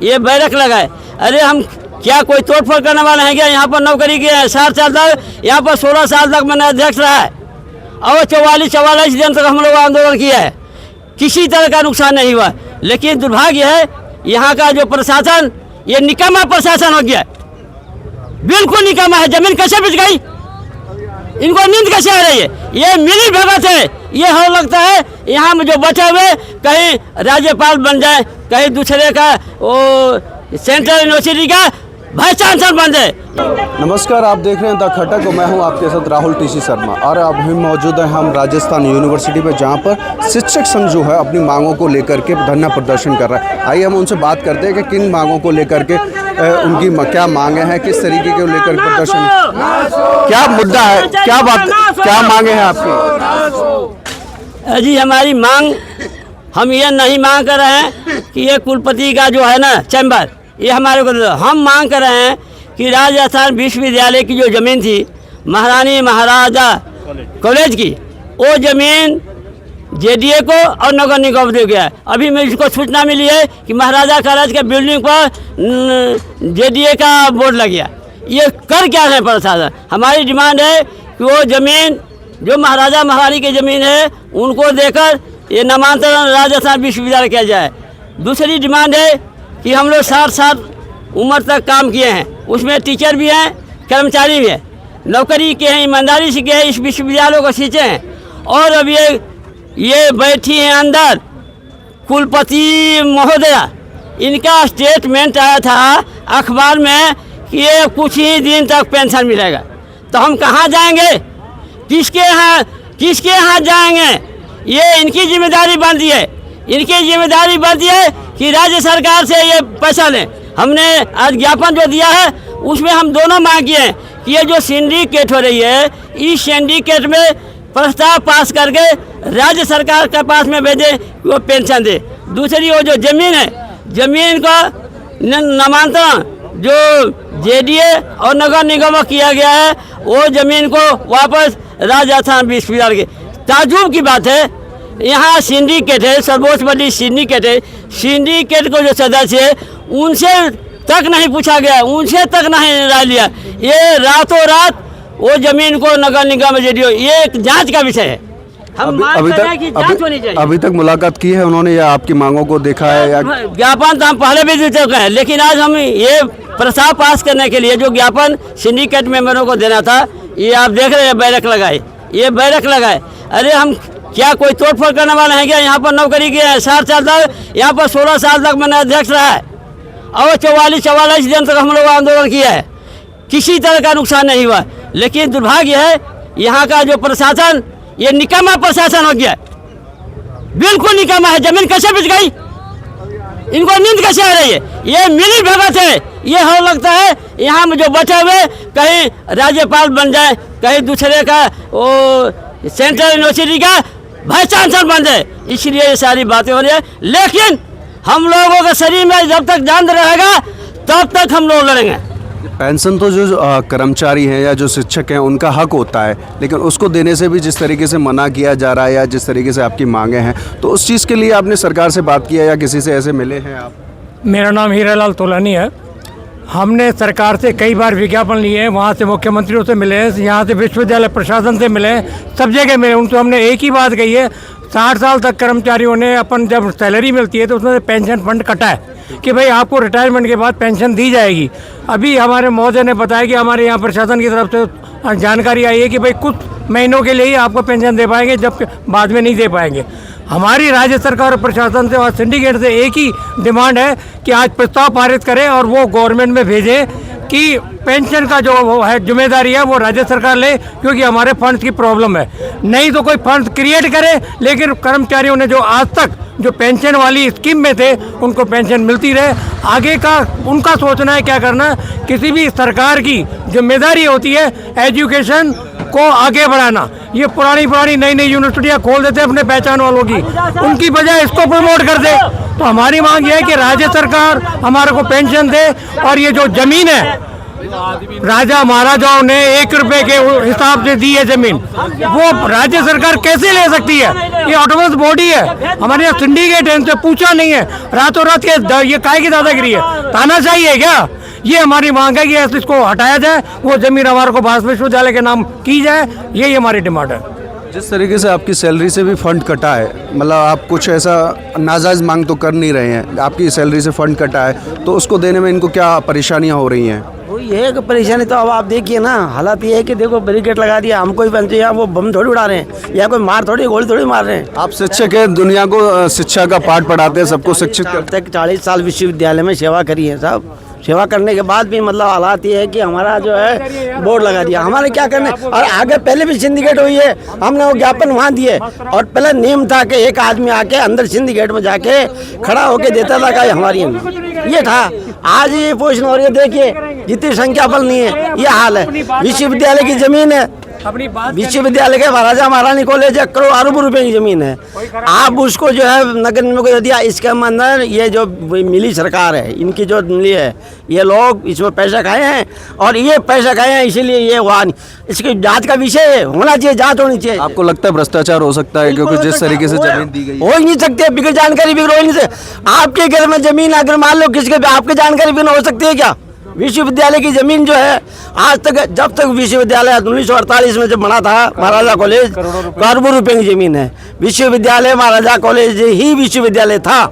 ये बैरक लगाए। अरे हम क्या कोई तोड़फोड़ करने वाले हैं क्या? यहाँ पर नौकरी किए हैं 60 साल तक, यहाँ पर 16 साल तक मैंने अध्यक्ष रहा है और 44 दिन तक हम लोग आंदोलन किया है, किसी तरह का नुकसान नहीं हुआ। लेकिन दुर्भाग्य है यहाँ का जो प्रशासन, ये निकम्मा प्रशासन हो गया, बिल्कुल निकम्मा है। जमीन कैसे बिक गई, इनको नींद कैसे आ रही है? ये मिली भगत है। ये हो लगता है यहाँ में जो बचे हुए कहीं राज्यपाल बन जाए, कहीं दूसरे का वो सेंट्रल यूनिवर्सिटी का वाइस चांसलर बन जाए। नमस्कार, आप देख रहे हैं द खटक और मैं हूं आपके साथ राहुल टीसी शर्मा। और अब हम मौजूद हैं हम राजस्थान यूनिवर्सिटी पर, जहां पर शिक्षक संघ जो है अपनी मांगों को लेकर के धरना प्रदर्शन कर रहा है। आइए हम उनसे बात करते हैं कि किन मांगों को लेकर के उनकी क्या मांगे हैं, किस तरीके के लेकर प्रदर्शन, क्या मुद्दा है, क्या मांगे हैं आपकी? जी हमारी मांग, हम ये नहीं मांग कर रहे हैं कि ये कुलपति का जो है ना चैम्बर, ये हमारे को, हम मांग कर रहे हैं कि राजस्थान विश्वविद्यालय की जो ज़मीन थी महारानी महाराजा कॉलेज की, वो ज़मीन जेडीए को और नगर निगम दे गया है। अभी मैं इसको सूचना मिली है कि महाराजा कॉलेज के बिल्डिंग पर जेडीए का बोर्ड लग गया। ये कर क्या है प्रशासन? हमारी डिमांड है कि वो ज़मीन जो महाराजा महारानी की ज़मीन है उनको देकर ये नामांतरण राजस्थान विश्वविद्यालय किया जाए। दूसरी डिमांड है कि हम लोग 60 साल उम्र तक काम किए हैं, उसमें टीचर भी हैं, कर्मचारी भी हैं, नौकरी के हैं, ईमानदारी से के हैं, इस विश्वविद्यालय को सींचे हैं। और अब ये बैठी हैं अंदर कुलपति महोदया, इनका स्टेटमेंट आया था अखबार में कि ये कुछ ही दिन तक पेंशन मिलेगा। तो हम कहाँ जाएंगे, किसके यहाँ जाएंगे? ये इनकी जिम्मेदारी बनती है, इनकी जिम्मेदारी बनती है कि राज्य सरकार से ये पैसा लें। हमने आज ज्ञापन जो दिया है उसमें हम दोनों मांग किए हैं कि ये जो सिंडिकेट हो रही है, इस सिंडिकेट में प्रस्ताव पास करके राज्य सरकार के पास में भेजे कि वो पेंशन दे। दूसरी वो जो ज़मीन है, ज़मीन का नामांतरण जो जेडीए और नगर निगम किया गया है, वो ज़मीन को वापस राजस्थान विश्वविद्यालय के। ताज्जुब की बात है, यहाँ सिंडिकेट है, सर्वोच्च बड़ी सिंडिकेट है, सिंडिकेट को जो सदस्य है उनसे तक नहीं पूछा गया, उनसे तक नहीं राय लिया। ये रातों रात वो ज़मीन को नगर निगम जेडीए, ये एक जांच का विषय है। हम मांग कर रहे हैं कि जांच होनी चाहिए। अभी तक मुलाकात की है उन्होंने या आपकी मांगों को देखा है? या ज्ञापन तो हम पहले भी दे चुके हैं, लेकिन आज हम ये प्रस्ताव पास करने के लिए जो ज्ञापन सिंडिकेट मेंबरों को देना था, ये आप देख रहे हैं बैरक लगाए, ये बैरक लगाए। अरे हम क्या कोई तोड़फोड़ करने वाले हैं क्या? यहाँ पर नौकरी किए हैं 60 साल तक, यहाँ पर 16 साल तक मैंने अध्यक्ष रहा है और 44 दिन तक हम लोग आंदोलन किया है, किसी तरह का नुकसान नहीं हुआ। लेकिन दुर्भाग्य है यहाँ का जो प्रशासन, ये निकम्मा प्रशासन हो गया, बिल्कुल निकम्मा है। जमीन कैसे बिक गई, इनको नींद कैसे आ रही है? ये मिली भगत है। ये हो लगता है यहाँ में जो बचे हुए कहीं राज्यपाल बन जाए, कहीं दूसरे का वो सेंट्रल यूनिवर्सिटी का वाइस चांसलर बन जाए, इसलिए ये सारी बातें हो रही है। लेकिन हम लोगों के शरीर में जब तक जान रहेगा तब तक हम लोग लड़ेंगे। पेंशन तो जो कर्मचारी हैं या जो शिक्षक हैं उनका हक होता है, लेकिन उसको देने से भी जिस तरीके से मना किया जा रहा है या जिस तरीके से आपकी मांगे हैं, तो उस चीज़ के लिए आपने सरकार से बात किया या किसी से ऐसे मिले हैं आप? मेरा नाम हीरालाल तोलानी है। हमने सरकार से कई बार विज्ञापन लिए हैं, वहाँ से मुख्यमंत्रियों से मिले हैं, यहाँ से विश्वविद्यालय प्रशासन से मिले हैं, सब जगह मिले। उनसे हमने एक ही बात कही है, 60 साल तक कर्मचारियों ने अपन जब सैलरी मिलती है तो उसमें पेंशन फंड कटा है कि भाई आपको रिटायरमेंट के बाद पेंशन दी जाएगी। अभी हमारे महोदय ने बताया कि हमारे यहाँ प्रशासन की तरफ से जानकारी आई है कि भाई कुछ महीनों के लिए ही आपको पेंशन दे पाएंगे, जब बाद में नहीं दे पाएंगे। हमारी राज्य सरकार और प्रशासन से और सिंडिकेट से एक ही डिमांड है कि आज प्रस्ताव पारित करें और वो गवर्नमेंट में भेजें कि पेंशन का जो वो है जिम्मेदारी है वो राज्य सरकार ले, क्योंकि हमारे फंड्स की प्रॉब्लम है। नहीं तो कोई फंड क्रिएट करे, लेकिन कर्मचारियों ने जो आज तक जो पेंशन वाली स्कीम में थे उनको पेंशन मिलती रहे। आगे का उनका सोचना है क्या करना। किसी भी सरकार की जिम्मेदारी होती है एजुकेशन को आगे बढ़ाना। ये पुरानी नई यूनिवर्सिटियाँ खोल देते हैं अपने पहचान वालों की, उनकी बजाय इसको प्रमोट कर दे। तो हमारी मांग ये है कि राज्य सरकार हमारे को पेंशन दे और ये जो ज़मीन है राजा महाराजाओं ने 1 रुपए के हिसाब से दी है जमीन, वो राज्य सरकार कैसे ले सकती है? ये ऑटोनमस बॉडी है, हमारे यहाँ सिंडिकेट है, इनसे पूछा नहीं है, रातों रात के ये काय की दादागिरी है, तानाशाही है क्या? ये हमारी मांग है कि इसको हटाया जाए, वो जमीन हमारे को भारत विश्वविद्यालय के नाम की जाए, यही हमारी डिमांड है। जिस तरीके से आपकी सैलरी से भी फंड कटा है, मतलब आप कुछ ऐसा नाजायज़ मांग तो कर नहीं रहे हैं, आपकी सैलरी से फंड कटा है, तो उसको देने में इनको क्या परेशानियां हो रही हैं? वो ये है कि परेशानी तो अब आप देखिए ना, हालात ये है कि देखो बैरिकेड लगा दिया, हमको ही पंचे यहाँ वो बम थोड़ी उड़ा रहे हैं, या कोई मार थोड़ी गोली थोड़ी मार रहे हैं। आप शिक्षक है, दुनिया को शिक्षा का पाठ पढ़ाते हैं, सबको शिक्षित करते तक 40 साल विश्वविद्यालय में सेवा करी है साहब, सेवा करने के बाद भी मतलब हालात ये है कि हमारा जो है बोर्ड लगा दिया, हमारे क्या करने। और आगे पहले भी सिंडिकेट हुई है, हमने वो ज्ञापन वहाँ दिए, और पहले नियम था कि एक आदमी आके अंदर सिंडिकेट में जाके खड़ा होके देता था कि हमारी ये था। आज ये पोषण हो रही है, देखिए जितनी संख्या बल नहीं है, ये हाल है। विश्वविद्यालय की जमीन है, विश्वविद्यालय के महाराजा महारानी कॉलेज है, करोड़ अरबों रुपए की जमीन है, आप उसको जो है नगर निगम को दिया। इसके अंदर ये जो मिली सरकार है, इनकी जो मिली है, ये लोग इसमें पैसा खाए हैं, और ये पैसा खाए हैं इसीलिए ये हुआ नहीं। इसकी जांच का विषय है, होना चाहिए, जांच होनी चाहिए। आपको लगता है भ्रष्टाचार हो सकता है क्योंकि जिस तरीके से जमीन दी गई हो ही नहीं सकते, बिगड़ जानकारी बिगड़ हो ही नहीं सकती। आपके घर में जमीन अगर मान लो किसी के, आपके जानकारी बिना हो सकती है क्या? विश्वविद्यालय की जमीन जो है आज तक, जब तक विश्वविद्यालय 1948 में जब बना था महाराजा कॉलेज, करोड़ों रुपए की जमीन है। विश्वविद्यालय महाराजा कॉलेज ही विश्वविद्यालय था,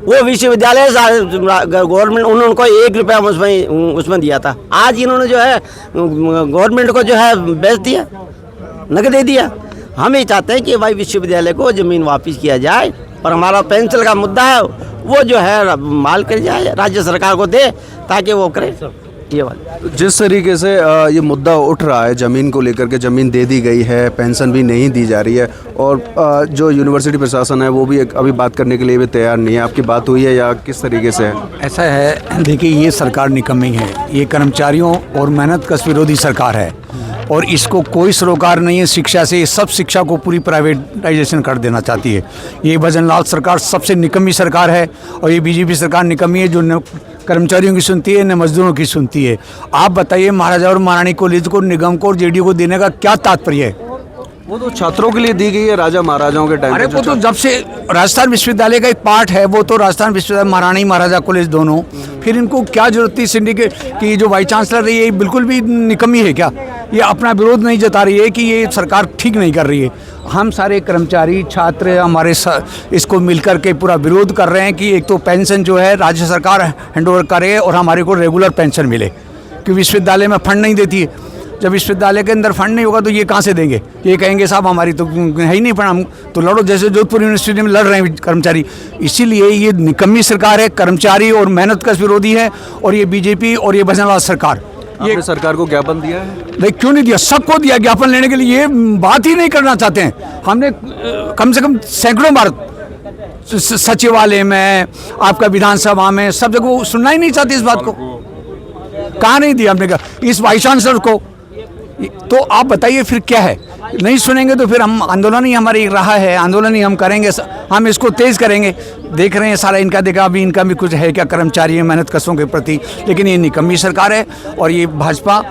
वो विश्वविद्यालय गवर्नमेंट उन्होंने को 1 रुपया उसमें दिया था। आज इन्होंने जो है गवर्नमेंट को जो है बेच दिया, नगद दे दिया। हम ये चाहते हैं कि भाई विश्वविद्यालय को जमीन वापस किया जाए, पर हमारा पेंसिल का मुद्दा है वो जो है माल कर जाए, राज्य सरकार को दे ताकि वो करे। ये वाला जिस तरीके से ये मुद्दा उठ रहा है ज़मीन को लेकर के, ज़मीन दे दी गई है, पेंशन भी नहीं दी जा रही है, और जो यूनिवर्सिटी प्रशासन है वो भी अभी बात करने के लिए भी तैयार नहीं है। आपकी बात हुई है या किस तरीके से है? ऐसा है, देखिए ये सरकार निकम्मी है, ये कर्मचारियों और मेहनत कश विरोधी सरकार है, और इसको कोई सरोकार नहीं है शिक्षा से। सब शिक्षा को पूरी प्राइवेटाइजेशन कर देना चाहती है। ये भजनलाल सरकार सबसे निकम्मी सरकार है, और ये बीजेपी सरकार निकम्मी है, जो न कर्मचारियों की सुनती है न मजदूरों की सुनती है। आप बताइए, महाराजा और महारानी कॉलेज को, निगम को और जेडीयू को देने का क्या तात्पर्य है? वो तो छात्रों के लिए दी गई है, राजा महाराजाओं के टाइम। अरे वो तो जब से राजस्थान विश्वविद्यालय का एक पार्ट है, वो तो राजस्थान विश्वविद्यालय महारानी महाराजा कॉलेज दोनों, फिर इनको क्या जरूरत थी सिंडिकेट की? जो वाइस चांसलर है ये बिल्कुल भी निकम्मी है क्या? ये अपना विरोध नहीं जता रही है कि ये सरकार ठीक नहीं कर रही है। हम सारे कर्मचारी छात्र हमारे इसको मिलकर के पूरा विरोध कर रहे हैं कि एक तो पेंशन जो है राज्य सरकार हैंडओवर करे और हमारे को रेगुलर पेंशन मिले, क्योंकि विश्वविद्यालय में फंड नहीं देती है। जब विश्वविद्यालय के अंदर फंड नहीं होगा तो ये कहाँ से देंगे? ये कहेंगे साहब हमारी तो है ही नहीं फंड, हम तो लड़ो, जैसे जोधपुर यूनिवर्सिटी में लड़ रहे हैं कर्मचारी। इसीलिए ये निकम्मी सरकार है, कर्मचारी और मेहनत का विरोधी है, और ये बीजेपी और ये भजनलाल सरकार। ये सरकार को ज्ञापन दिया है? नहीं, क्यों नहीं दिया? सबको दिया ज्ञापन लेने के लिए, ये बात ही नहीं करना चाहते हैं। हमने कम से कम सैकड़ों बार सचिवालय में, आपका विधानसभा में, सब जगह सुनना ही नहीं चाहते इस बात को। कहाँ नहीं दिया हमने? कहा इस वाइस चांसलर को। तो आप बताइए फिर क्या है? नहीं सुनेंगे तो फिर हम आंदोलन ही हमारी रहा है, आंदोलन ही हम करेंगे, हम इसको तेज करेंगे। देख रहे हैं सारा इनका, देखा अभी इनका भी कुछ है क्या कर्मचारी मेहनत कशों के प्रति? लेकिन ये निकम्मी सरकार है, और ये भाजपा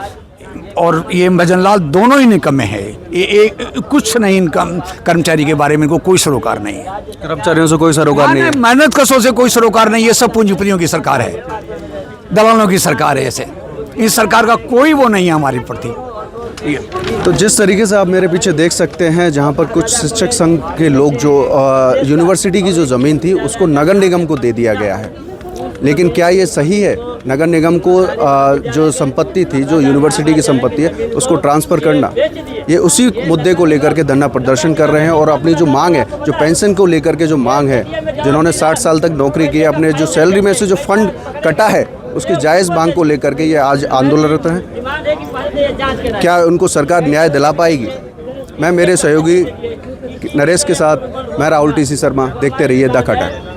और ये भजनलाल दोनों ही निकम्मे हैं। ये कुछ नहीं, इनका कर्मचारी के बारे में इनको कोई सरोकार नहीं है। कर्मचारियों से कोई सरोकार नहीं है, मेहनत कशों से कोई सरोकार नहीं है। सब पूंजीपतियों की सरकार है, दलालों की सरकार है। ऐसे इस सरकार का कोई वो नहीं है हमारे प्रति। तो जिस तरीके से आप मेरे पीछे देख सकते हैं, जहां पर कुछ शिक्षक संघ के लोग जो यूनिवर्सिटी की जो ज़मीन थी उसको नगर निगम को दे दिया गया है, लेकिन क्या ये सही है? नगर निगम को जो संपत्ति थी, जो यूनिवर्सिटी की संपत्ति है, उसको ट्रांसफ़र करना, ये उसी मुद्दे को लेकर के धरना प्रदर्शन कर रहे हैं। और अपनी जो मांग है, जो पेंशन को लेकर के जो मांग है, जिन्होंने 60 साल तक नौकरी की है, अपने जो सैलरी में से जो फंड कटा है उसकी जायज़ मांग को लेकर के ये आज आंदोलनरत हैं। क्या उनको सरकार न्याय दिला पाएगी? मैं मेरे सहयोगी नरेश के साथ, मैं राहुल टीसी शर्मा। देखते रहिए द खटक।